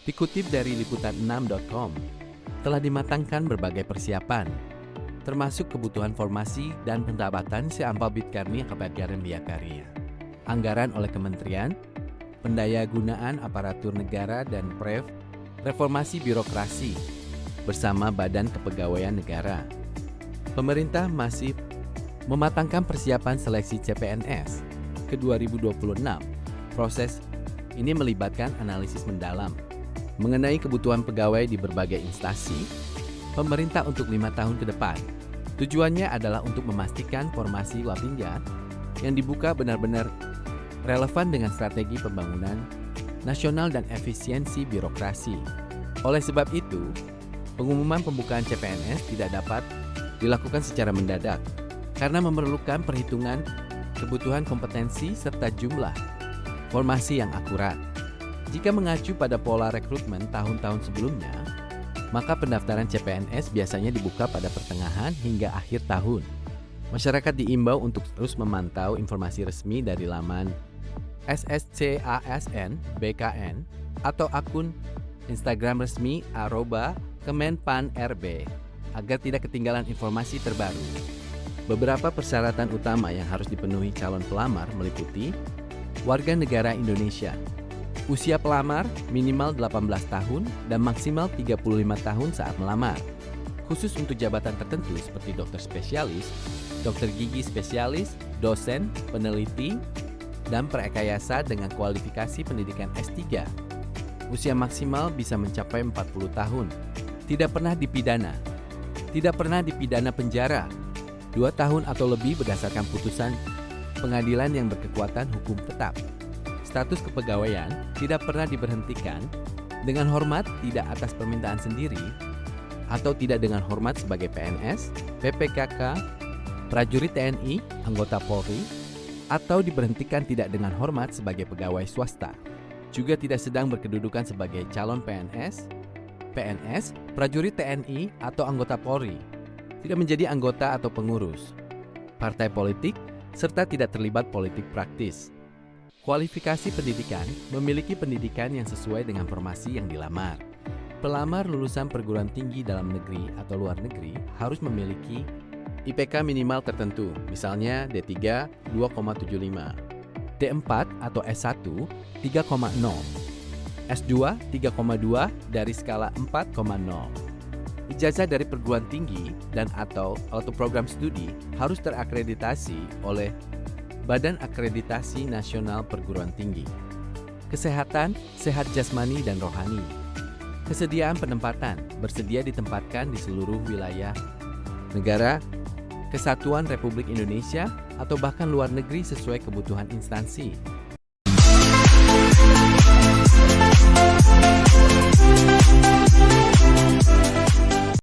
Dikutip dari liputan6.com, telah dimatangkan berbagai persiapan, termasuk kebutuhan formasi dan pendapatan seampal Bitkarni Kabagyaren Biakarya. Anggaran oleh Kementerian, Pendayagunaan Aparatur Negara dan Reformasi Birokrasi bersama Badan Kepegawaian Negara. Pemerintah masih mematangkan persiapan seleksi CPNS ke 2026. Proses ini melibatkan analisis mendalam mengenai kebutuhan pegawai di berbagai instansi pemerintah untuk 5 tahun ke depan. Tujuannya adalah untuk memastikan formasi Lapingga yang dibuka benar-benar relevan dengan strategi pembangunan nasional dan efisiensi birokrasi. Oleh sebab itu, pengumuman pembukaan CPNS tidak dapat dilakukan secara mendadak karena memerlukan perhitungan kebutuhan kompetensi serta jumlah formasi yang akurat. Jika mengacu pada pola rekrutmen tahun-tahun sebelumnya, maka pendaftaran CPNS biasanya dibuka pada pertengahan hingga akhir tahun. Masyarakat diimbau untuk terus memantau informasi resmi dari laman SSCASN BKN atau akun Instagram resmi @kemenpan.rb agar tidak ketinggalan informasi terbaru. Beberapa persyaratan utama yang harus dipenuhi calon pelamar meliputi warga negara Indonesia. Usia pelamar minimal 18 tahun dan maksimal 35 tahun saat melamar. Khusus untuk jabatan tertentu seperti dokter spesialis, dokter gigi spesialis, dosen, peneliti, dan perekayasa dengan kualifikasi pendidikan S3. Usia maksimal bisa mencapai 40 tahun. Tidak pernah dipidana. Tidak pernah dipidana penjara 2 tahun atau lebih berdasarkan putusan pengadilan yang berkekuatan hukum tetap. Status kepegawaian tidak pernah diberhentikan dengan hormat tidak atas permintaan sendiri atau tidak dengan hormat sebagai PNS, PPKK, prajurit TNI, anggota Polri, atau diberhentikan tidak dengan hormat sebagai pegawai swasta. Juga tidak sedang berkedudukan sebagai calon PNS, prajurit TNI, atau anggota Polri, tidak menjadi anggota atau pengurus partai politik, serta tidak terlibat politik praktis. Kualifikasi pendidikan memiliki pendidikan yang sesuai dengan formasi yang dilamar. Pelamar lulusan perguruan tinggi dalam negeri atau luar negeri harus memiliki IPK minimal tertentu, misalnya D3 2,75, D4 atau S1 3,0, S2 3,2 dari skala 4,0. Ijazah dari perguruan tinggi dan atau program studi harus terakreditasi oleh Badan Akreditasi Nasional Perguruan Tinggi. Kesehatan, sehat jasmani dan rohani. Kesediaan penempatan, bersedia ditempatkan di seluruh wilayah negara, Kesatuan Republik Indonesia, atau bahkan luar negeri sesuai kebutuhan instansi.